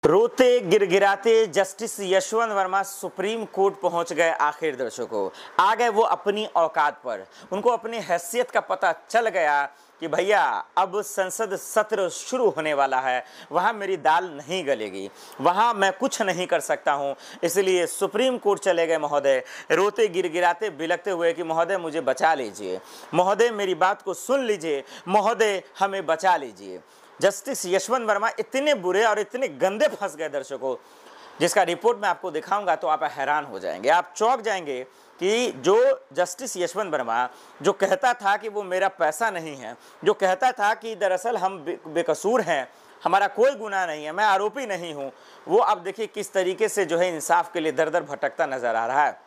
रोते गिड़गिड़ाते justice Yashwant Varma supreme court पहुंच गए। आखिर दर्शकों आ गए वो अपनी औकात पर। उनको अपनी हैसियत का पता चल गया कि भैया अब संसद सत्र शुरू होने वाला है, वहां मेरी दाल नहीं गलेगी, वहां मैं कुछ नहीं कर सकता हूं। इसलिए सुप्रीम कोर्ट चले गए महोदय, रोते गिड़गिड़ाते बिलखते हुए कि महोदय मुझे बचा लीजिए, महोदय मेरी बात को सुन लीजिए, महोदय हमें बचा लीजिए। जस्टिस यशवंत वर्मा इतने बुरे और इतने गंदे फंस गए दर्शकों, जिसका रिपोर्ट मैं आपको दिखाऊंगा तो आप हैरान हो जाएंगे, आप चौंक जाएंगे कि जो जस्टिस यशवंत वर्मा जो कहता था कि वो मेरा पैसा नहीं है, जो कहता था कि दरअसल हम बेकसूर हैं, हमारा कोई गुनाह नहीं है, मैं आरोपी नहीं हूं, वो अब देखिए किस तरीके से जो है इंसाफ के लिए दर दर भटकता नजर आ रहा है।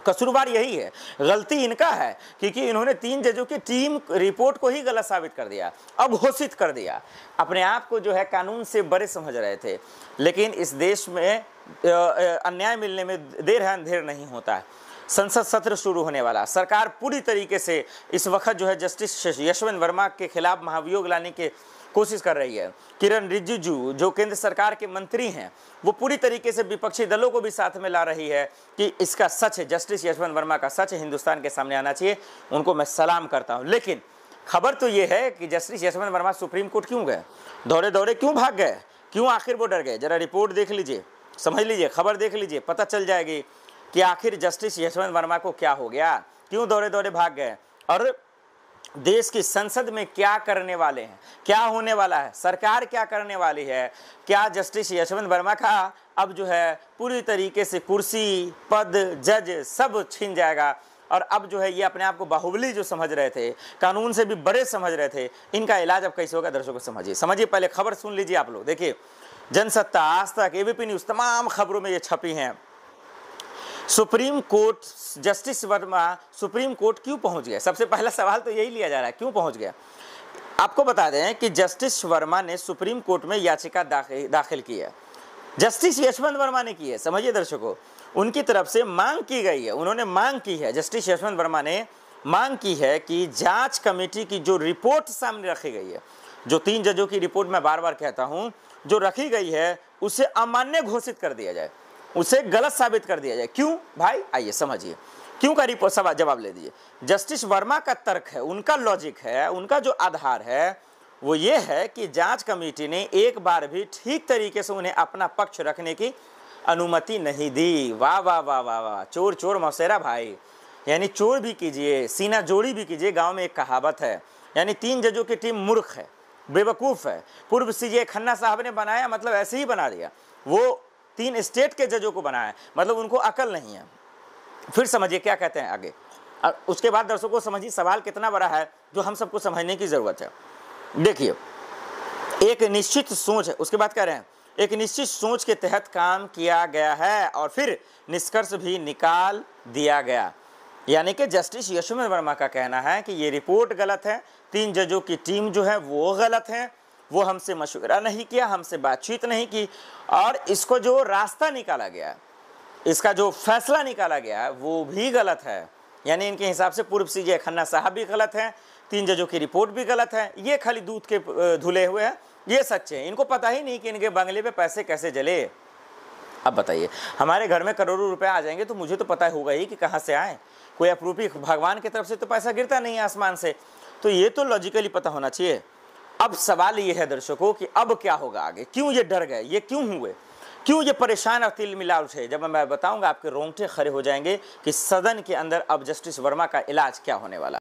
कसूरवार यही है, गलती इनका है क्योंकि इन्होंने 3 जजों की टीम रिपोर्ट को ही गलत साबित कर दिया, अघोषित कर दिया। अपने आप को जो है कानून से बड़े समझ रहे थे, लेकिन इस देश में अन्याय मिलने में देर है अंधेर नहीं होता है। संसद सत्र शुरू होने वाला, सरकार पूरी तरीके से इस वक्त जो है जस्टिस यशवंत वर्मा के खिलाफ महाभियोग लाने के कोशिश कर रही है। किरण रिजिजू जो केंद्र सरकार के मंत्री हैं, वो पूरी तरीके से विपक्षी दलों को भी साथ में ला रही है कि इसका सच है, जस्टिस यशवंत वर्मा का सच हिंदुस्तान के सामने आना चाहिए। उनको मैं सलाम करता हूं। लेकिन खबर तो ये है कि justice Yashwant Varma supreme court क्यों गए, दौड़े दौड़े क्यों भाग गए, क्यों आखिर वो डर गए? जरा रिपोर्ट देख लीजिए, समझ लीजिए, खबर देख लीजिए, पता चल जाएगी कि आखिर जस्टिस यशवंत वर्मा को क्या हो गया, क्यों दौड़े दौड़े भाग गए और देश की संसद में क्या करने वाले हैं, क्या होने वाला है, सरकार क्या करने वाली है। क्या जस्टिस यशवंत वर्मा का अब जो है पूरी तरीके से कुर्सी, पद, जज सब छीन जाएगा और अब जो है ये अपने आप को बाहुबली जो समझ रहे थे, कानून से भी बड़े समझ रहे थे, इनका इलाज अब कैसे होगा? दर्शकों समझिए, समझिए, पहले खबर सुन लीजिए आप लोग। देखिए, जनसत्ता, आज तक, एबीपी न्यूज, तमाम खबरों में ये छपी हैं। Supreme court, justice Verma supreme court क्यों पहुंच गए? सबसे पहला सवाल तो यही लिया जा रहा है, क्यों पहुंच गया? आपको बता दें कि जस्टिस वर्मा ने सुप्रीम कोर्ट में याचिका दाखिल की है, जस्टिस यशवंत वर्मा ने की है। समझिए दर्शकों, उनकी तरफ से मांग की गई है, उन्होंने मांग की है, जस्टिस यशवंत वर्मा ने मांग की है कि जांच कमेटी की जो रिपोर्ट सामने रखी गई है, जो 3 जजों की रिपोर्ट मैं बार बार कहता हूं जो रखी गई है, उसे अमान्य घोषित कर दिया जाए, उसे गलत साबित कर दिया जाए। क्यों भाई? आइए समझिए क्यों का रिपोर्ट सवाल जवाब ले दीजिए। जस्टिस वर्मा का तर्क है, उनका लॉजिक है, उनका जो आधार है वो ये है कि जांच कमेटी ने एक बार भी ठीक तरीके से उन्हें अपना पक्ष रखने की अनुमति नहीं दी। वाह वाह वाह वाह वाह, चोर चोर मौसेरा भाई, यानी चोर भी कीजिए, सीना जोड़ी भी कीजिए। गांव में एक कहावत है, यानी 3 जजों की टीम मूर्ख है, बेवकूफ़ है। पूर्व सीजे खन्ना साहब ने बनाया, मतलब ऐसे ही बना दिया, वो 3 स्टेट के जजों को बनाया, मतलब उनको अकल नहीं है। फिर समझिए क्या कहते हैं आगे, और उसके बाद दर्शकों को समझिए सवाल कितना बड़ा है जो हम सबको समझने की जरूरत है। देखिए, एक निश्चित सोच है, उसके बाद कह रहे हैं एक निश्चित सोच के तहत काम किया गया है और फिर निष्कर्ष भी निकाल दिया गया। यानी कि जस्टिस यशवंत वर्मा का कहना है कि ये रिपोर्ट गलत है, 3 जजों की टीम जो है वो गलत है, वो हमसे मशवरा नहीं किया, हमसे बातचीत नहीं की, और इसको जो रास्ता निकाला गया, इसका जो फैसला निकाला गया वो भी गलत है। यानी इनके हिसाब से पूर्व सीजे खन्ना साहब भी गलत हैं, 3 जजों की रिपोर्ट भी गलत है। ये खाली दूध के धुले हुए हैं, ये सच्चे हैं, इनको पता ही नहीं कि इनके बंगले पे पैसे कैसे जले। अब बताइए, हमारे घर में करोड़ों रुपए आ जाएंगे तो मुझे तो पता होगा ही कि कहाँ से आए, कोई अप्रूपी भगवान की तरफ से तो पैसा गिरता नहीं है आसमान से, तो ये तो लॉजिकली पता होना चाहिए। अब सवाल ये है दर्शकों कि अब क्या होगा आगे, क्यों ये डर गए, ये क्यों हुए, क्यों ये परेशान और तिल मिला उठे? जब मैं बताऊंगा आपके रोंगटे खड़े हो जाएंगे कि सदन के अंदर अब जस्टिस वर्मा का इलाज क्या होने वाला।